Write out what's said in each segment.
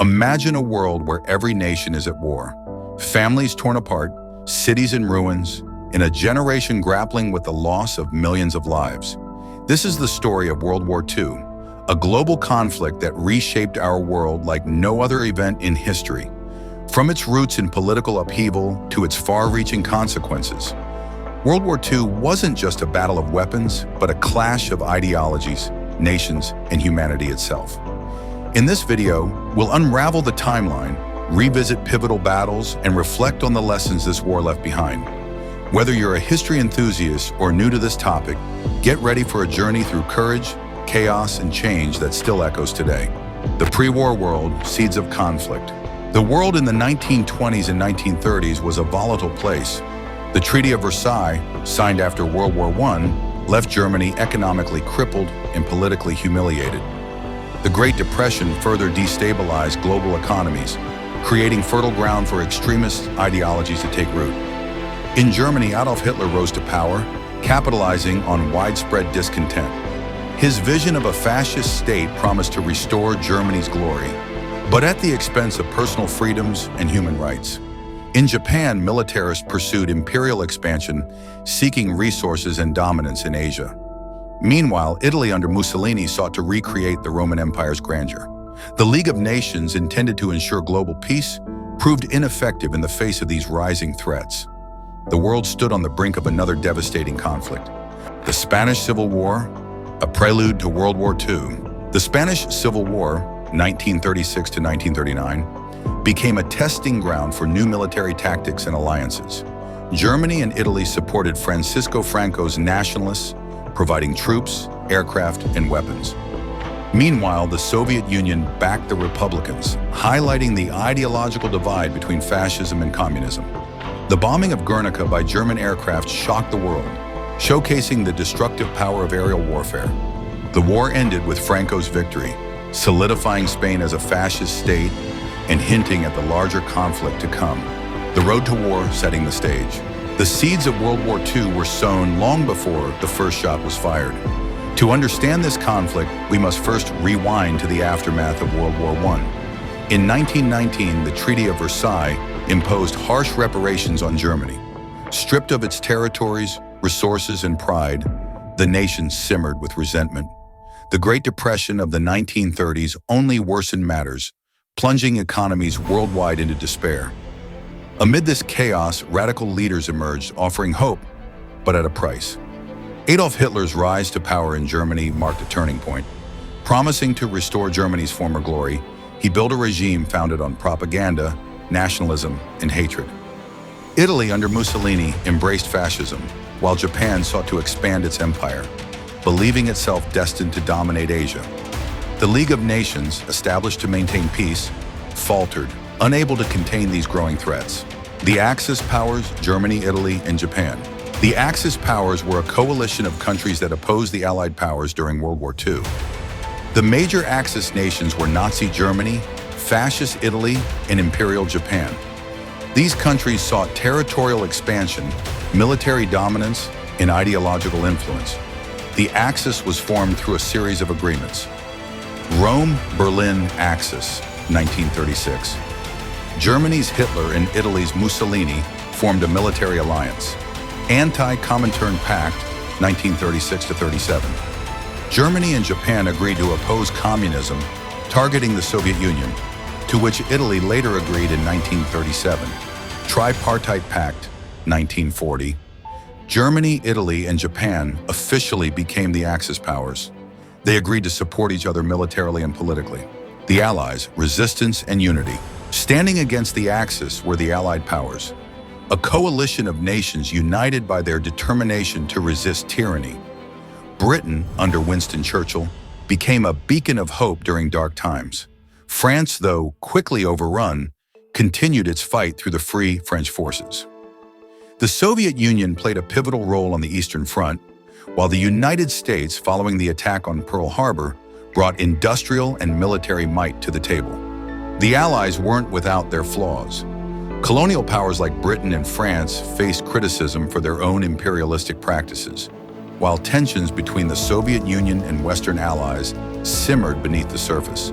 Imagine a world where every nation is at war, families torn apart, cities in ruins, and a generation grappling with the loss of millions of lives. This is the story of World War II, a global conflict that reshaped our world like no other event in history. From its roots in political upheaval to its far-reaching consequences, World War II wasn't just a battle of weapons, but a clash of ideologies, nations, and humanity itself. In this video, we'll unravel the timeline, revisit pivotal battles, and reflect on the lessons this war left behind. Whether you're a history enthusiast or new to this topic, get ready for a journey through courage, chaos, and change that still echoes today. The pre-war world, seeds of conflict. The world in the 1920s and 1930s was a volatile place. The Treaty of Versailles, signed after World War I, left Germany economically crippled and politically humiliated. The Great Depression further destabilized global economies, creating fertile ground for extremist ideologies to take root. In Germany, Adolf Hitler rose to power, capitalizing on widespread discontent. His vision of a fascist state promised to restore Germany's glory, but at the expense of personal freedoms and human rights. In Japan, militarists pursued imperial expansion, seeking resources and dominance in Asia. Meanwhile, Italy under Mussolini sought to recreate the Roman Empire's grandeur. The League of Nations, intended to ensure global peace, proved ineffective in the face of these rising threats. The world stood on the brink of another devastating conflict. The Spanish Civil War, a prelude to World War II. The Spanish Civil War, 1936 to 1939, became a testing ground for new military tactics and alliances. Germany and Italy supported Francisco Franco's nationalists, providing troops, aircraft, and weapons. Meanwhile, the Soviet Union backed the Republicans, highlighting the ideological divide between fascism and communism. The bombing of Guernica by German aircraft shocked the world, showcasing the destructive power of aerial warfare. The war ended with Franco's victory, solidifying Spain as a fascist state and hinting at the larger conflict to come. The road to war setting the stage. The seeds of World War II were sown long before the first shot was fired. To understand this conflict, we must first rewind to the aftermath of World War I. In 1919, the Treaty of Versailles imposed harsh reparations on Germany. Stripped of its territories, resources, and pride, the nation simmered with resentment. The Great Depression of the 1930s only worsened matters, plunging economies worldwide into despair. Amid this chaos, radical leaders emerged, offering hope, but at a price. Adolf Hitler's rise to power in Germany marked a turning point. Promising to restore Germany's former glory, he built a regime founded on propaganda, nationalism, and hatred. Italy under Mussolini embraced fascism, while Japan sought to expand its empire, believing itself destined to dominate Asia. The League of Nations, established to maintain peace, faltered, unable to contain these growing threats. The Axis powers, Germany, Italy, and Japan. The Axis powers were a coalition of countries that opposed the Allied powers during World War II. The major Axis nations were Nazi Germany, Fascist Italy, and Imperial Japan. These countries sought territorial expansion, military dominance, and ideological influence. The Axis was formed through a series of agreements. Rome-Berlin Axis, 1936. Germany's Hitler and Italy's Mussolini formed a military alliance. Anti-Comintern Pact, 1936-37. Germany and Japan agreed to oppose communism, targeting the Soviet Union, to which Italy later agreed in 1937. Tripartite Pact, 1940. Germany, Italy, and Japan officially became the Axis powers. They agreed to support each other militarily and politically. The Allies, resistance and unity. Standing against the Axis were the Allied powers, a coalition of nations united by their determination to resist tyranny. Britain, under Winston Churchill, became a beacon of hope during dark times. France, though quickly overrun, continued its fight through the Free French forces. The Soviet Union played a pivotal role on the Eastern Front, while the United States, following the attack on Pearl Harbor, brought industrial and military might to the table. The Allies weren't without their flaws. Colonial powers like Britain and France faced criticism for their own imperialistic practices, while tensions between the Soviet Union and Western allies simmered beneath the surface.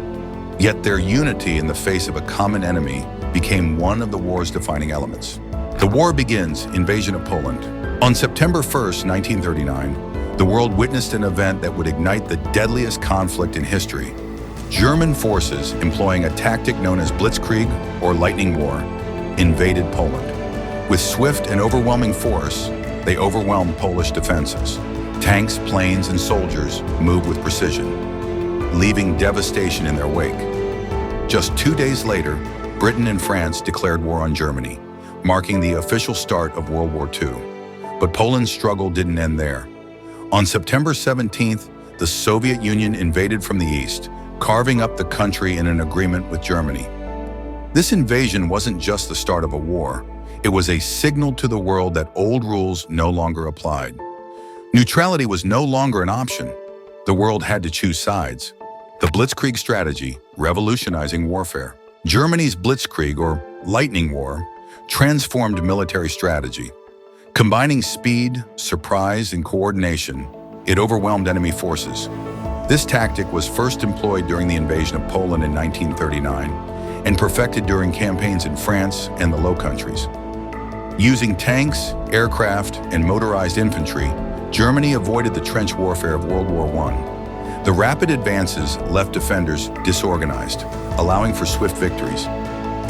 Yet their unity in the face of a common enemy became one of the war's defining elements. The war begins, invasion of Poland. On September 1st, 1939, the world witnessed an event that would ignite the deadliest conflict in history. German forces, employing a tactic known as Blitzkrieg or Lightning War, invaded Poland. With swift and overwhelming force, they overwhelmed Polish defenses. Tanks, planes, and soldiers moved with precision, leaving devastation in their wake. Just 2 days later, Britain and France declared war on Germany, marking the official start of World War II. But Poland's struggle didn't end there. On September 17th, the Soviet Union invaded from the east, carving up the country in an agreement with Germany. This invasion wasn't just the start of a war. It was a signal to the world that old rules no longer applied. Neutrality was no longer an option. The world had to choose sides. The Blitzkrieg Strategy, revolutionizing warfare. Germany's Blitzkrieg, or Lightning War, transformed military strategy. Combining speed, surprise, and coordination, it overwhelmed enemy forces. This tactic was first employed during the invasion of Poland in 1939 and perfected during campaigns in France and the Low Countries. Using tanks, aircraft, and motorized infantry, Germany avoided the trench warfare of World War I. The rapid advances left defenders disorganized, allowing for swift victories.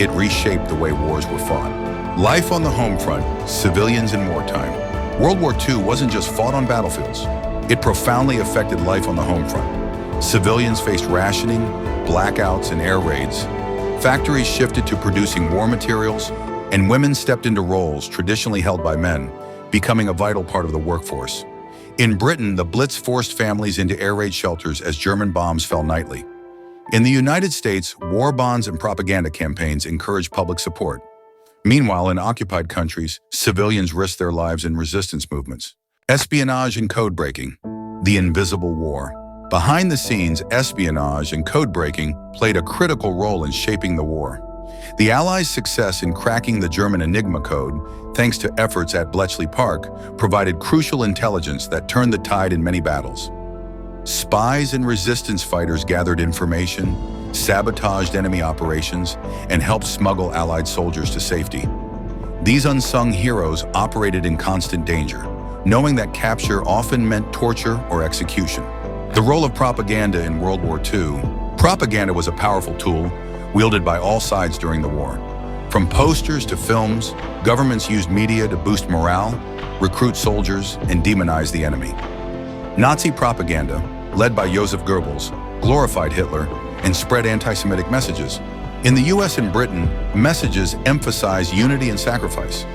It reshaped the way wars were fought. Life on the home front, civilians in wartime. World War II wasn't just fought on battlefields. It profoundly affected life on the home front. Civilians faced rationing, blackouts, and air raids. Factories shifted to producing war materials, and women stepped into roles traditionally held by men, becoming a vital part of the workforce. In Britain, the Blitz forced families into air raid shelters as German bombs fell nightly. In the United States, war bonds and propaganda campaigns encouraged public support. Meanwhile, in occupied countries, civilians risked their lives in resistance movements. Espionage and code breaking, the Invisible War. Behind the scenes, espionage and code breaking played a critical role in shaping the war. The Allies' success in cracking the German Enigma code, thanks to efforts at Bletchley Park, provided crucial intelligence that turned the tide in many battles. Spies and resistance fighters gathered information, sabotaged enemy operations, and helped smuggle Allied soldiers to safety. These unsung heroes operated in constant danger, knowing that capture often meant torture or execution. The role of propaganda in World War II. Propaganda was a powerful tool wielded by all sides during the war. From posters to films, governments used media to boost morale, recruit soldiers, and demonize the enemy. Nazi propaganda, led by Joseph Goebbels, glorified Hitler and spread anti-Semitic messages. In the US and Britain, messages emphasized unity and sacrifice.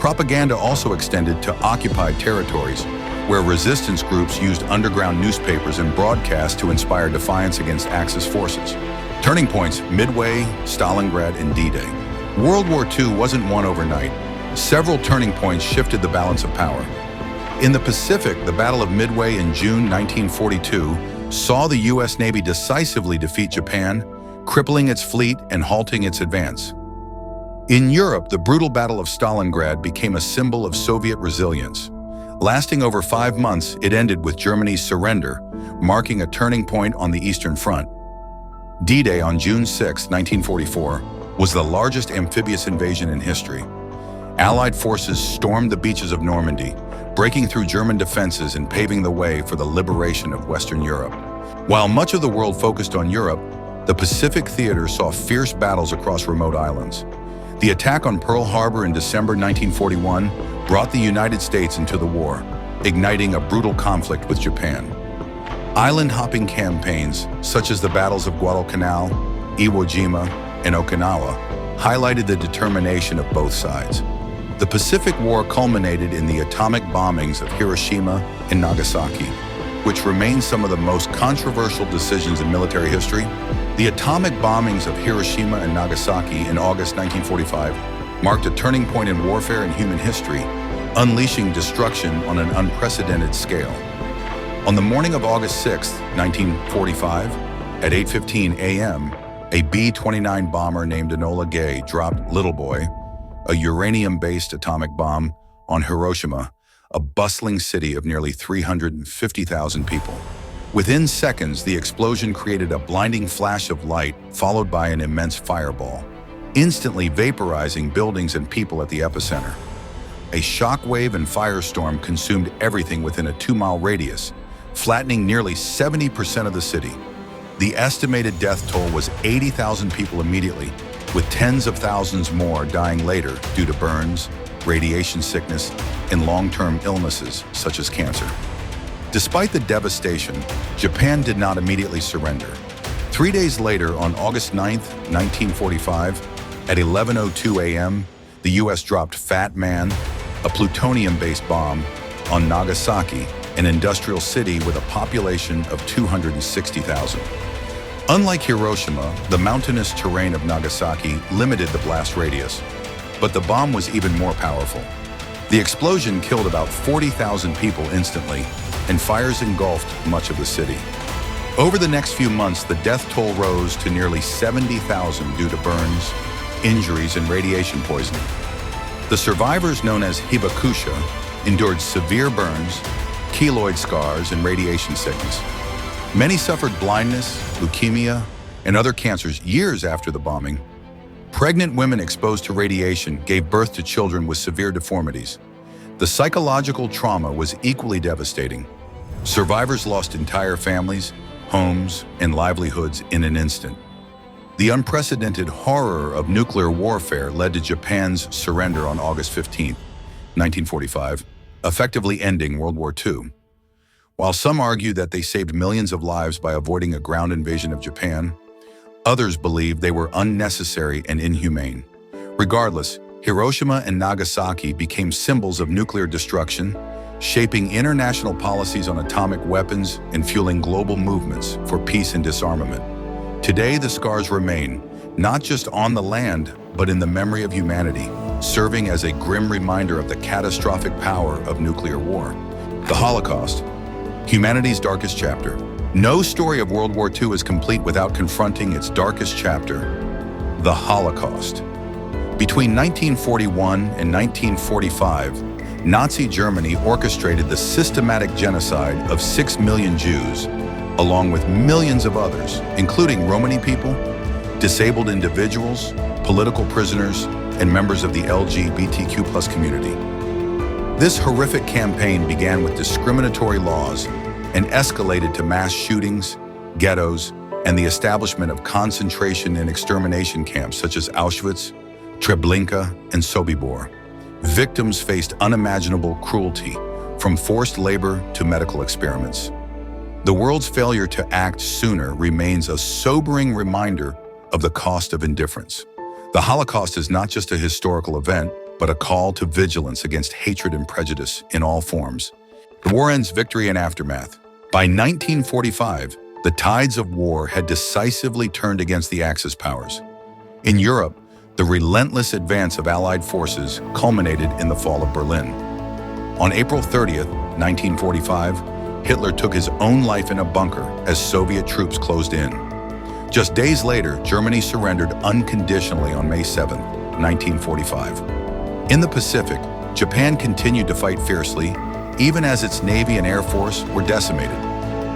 Propaganda also extended to occupied territories, where resistance groups used underground newspapers and broadcasts to inspire defiance against Axis forces. Turning points: Midway, Stalingrad, and D-Day. World War II wasn't won overnight. Several turning points shifted the balance of power. In the Pacific, the Battle of Midway in June 1942 saw the US Navy decisively defeat Japan, crippling its fleet and halting its advance. In Europe, the brutal Battle of Stalingrad became a symbol of Soviet resilience. Lasting over 5 months, it ended with Germany's surrender, marking a turning point on the Eastern Front. D-Day on June 6, 1944, was the largest amphibious invasion in history. Allied forces stormed the beaches of Normandy, breaking through German defenses and paving the way for the liberation of Western Europe. While much of the world focused on Europe, the Pacific theater saw fierce battles across remote islands. The attack on Pearl Harbor in December 1941 brought the United States into the war, igniting a brutal conflict with Japan. Island-hopping campaigns, such as the battles of Guadalcanal, Iwo Jima, and Okinawa, highlighted the determination of both sides. The Pacific War culminated in the atomic bombings of Hiroshima and Nagasaki, which remain some of the most controversial decisions in military history. The atomic bombings of Hiroshima and Nagasaki in August 1945 marked a turning point in warfare and human history, unleashing destruction on an unprecedented scale. On the morning of August 6, 1945, at 8:15 a.m., a B-29 bomber named Enola Gay dropped Little Boy, a uranium-based atomic bomb, on Hiroshima, a bustling city of nearly 350,000 people. Within seconds, the explosion created a blinding flash of light followed by an immense fireball, instantly vaporizing buildings and people at the epicenter. A shockwave and firestorm consumed everything within a 2-mile radius, flattening nearly 70% of the city. The estimated death toll was 80,000 people immediately, with tens of thousands more dying later due to burns, radiation sickness, and long-term illnesses such as cancer. Despite the devastation, Japan did not immediately surrender. 3 days later, on August 9, 1945, at 11:02 a.m., the U.S. dropped Fat Man, a plutonium-based bomb, on Nagasaki, an industrial city with a population of 260,000. Unlike Hiroshima, the mountainous terrain of Nagasaki limited the blast radius, but the bomb was even more powerful. The explosion killed about 40,000 people instantly, and fires engulfed much of the city. Over the next few months, the death toll rose to nearly 70,000 due to burns, injuries, and radiation poisoning. The survivors, known as hibakusha, endured severe burns, keloid scars, and radiation sickness. Many suffered blindness, leukemia, and other cancers years after the bombing. Pregnant women exposed to radiation gave birth to children with severe deformities. The psychological trauma was equally devastating. Survivors lost entire families, homes, and livelihoods in an instant. The unprecedented horror of nuclear warfare led to Japan's surrender on August 15, 1945, effectively ending World War II. While some argue that they saved millions of lives by avoiding a ground invasion of Japan, others believe they were unnecessary and inhumane. Regardless, Hiroshima and Nagasaki became symbols of nuclear destruction, shaping international policies on atomic weapons and fueling global movements for peace and disarmament. Today, the scars remain, not just on the land, but in the memory of humanity, serving as a grim reminder of the catastrophic power of nuclear war. The Holocaust, humanity's darkest chapter. No story of World War II is complete without confronting its darkest chapter, the Holocaust. Between 1941 and 1945, Nazi Germany orchestrated the systematic genocide of 6 million Jews, along with millions of others, including Romani people, disabled individuals, political prisoners, and members of the LGBTQ+ community. This horrific campaign began with discriminatory laws and escalated to mass shootings, ghettos, and the establishment of concentration and extermination camps such as Auschwitz, Treblinka, and Sobibor. Victims faced unimaginable cruelty, from forced labor to medical experiments. The world's failure to act sooner remains a sobering reminder of the cost of indifference. The Holocaust is not just a historical event, but a call to vigilance against hatred and prejudice in all forms. The war ends, victory and aftermath. By 1945, the tides of war had decisively turned against the Axis powers. In Europe, the relentless advance of Allied forces culminated in the fall of Berlin. On April 30th, 1945, Hitler took his own life in a bunker as Soviet troops closed in. Just days later, Germany surrendered unconditionally on May 7, 1945. In the Pacific, Japan continued to fight fiercely, even as its Navy and Air Force were decimated.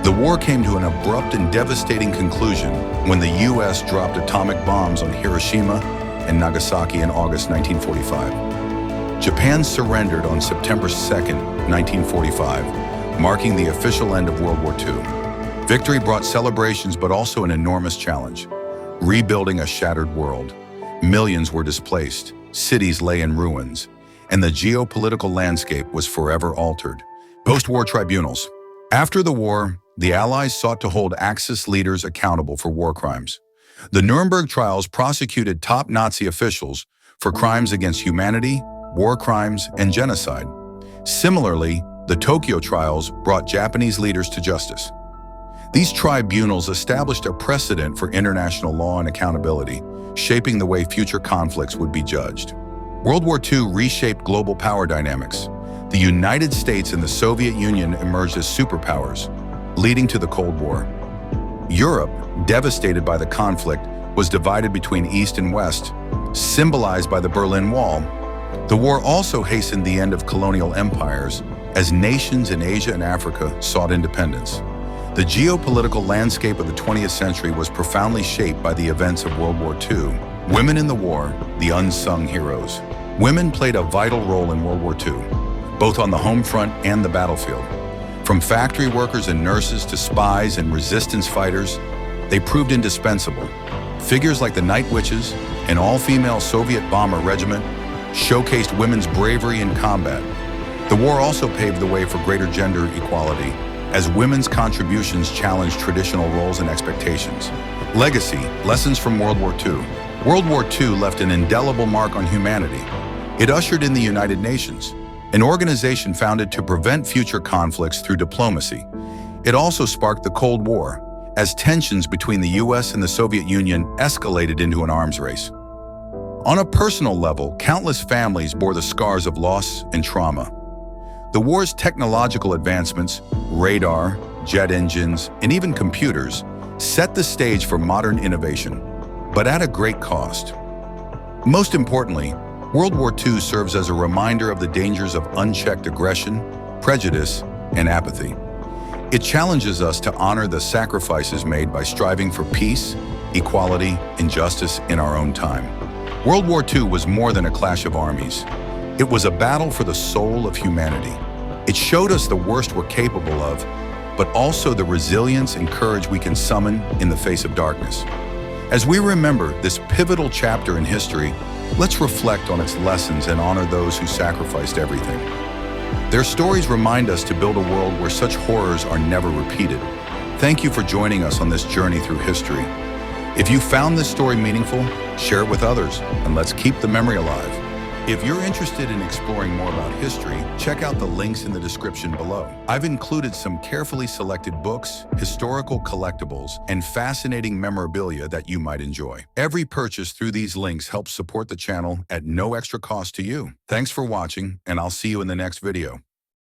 The war came to an abrupt and devastating conclusion when the U.S. dropped atomic bombs on Hiroshima and Nagasaki in August 1945. Japan surrendered on September 2, 1945, marking the official end of World War II. Victory brought celebrations, but also an enormous challenge: rebuilding a shattered world. Millions were displaced, cities lay in ruins, and the geopolitical landscape was forever altered. Post-war tribunals. After the war, the Allies sought to hold Axis leaders accountable for war crimes. The Nuremberg trials prosecuted top Nazi officials for crimes against humanity, war crimes, and genocide. Similarly, the Tokyo trials brought Japanese leaders to justice. These tribunals established a precedent for international law and accountability, shaping the way future conflicts would be judged. World War II reshaped global power dynamics. The United States and the Soviet Union emerged as superpowers, leading to the Cold War. Europe, devastated by the conflict, was divided between East and West, symbolized by the Berlin Wall. The war also hastened the end of colonial empires as nations in Asia and Africa sought independence. The geopolitical landscape of the 20th century was profoundly shaped by the events of World War II. Women in the war, the unsung heroes. Women played a vital role in World War II, both on the home front and the battlefield. From factory workers and nurses to spies and resistance fighters, they proved indispensable. Figures like the Night Witches, an all-female Soviet bomber regiment, showcased women's bravery in combat. The war also paved the way for greater gender equality, as women's contributions challenged traditional roles and expectations. Legacy, lessons from World War II. World War II left an indelible mark on humanity. It ushered in the United Nations, an organization founded to prevent future conflicts through diplomacy. It also sparked the Cold War, as tensions between the US and the Soviet Union escalated into an arms race. On a personal level, countless families bore the scars of loss and trauma. The war's technological advancements, radar, jet engines, and even computers, set the stage for modern innovation, but at a great cost. Most importantly, World War II serves as a reminder of the dangers of unchecked aggression, prejudice, and apathy. It challenges us to honor the sacrifices made by striving for peace, equality, and justice in our own time. World War II was more than a clash of armies. It was a battle for the soul of humanity. It showed us the worst we're capable of, but also the resilience and courage we can summon in the face of darkness. As we remember this pivotal chapter in history, let's reflect on its lessons and honor those who sacrificed everything. Their stories remind us to build a world where such horrors are never repeated. Thank you for joining us on this journey through history. If you found this story meaningful, share it with others, and let's keep the memory alive. If you're interested in exploring more about history, check out the links in the description below. I've included some carefully selected books, historical collectibles, and fascinating memorabilia that you might enjoy. Every purchase through these links helps support the channel at no extra cost to you. Thanks for watching, and I'll see you in the next video.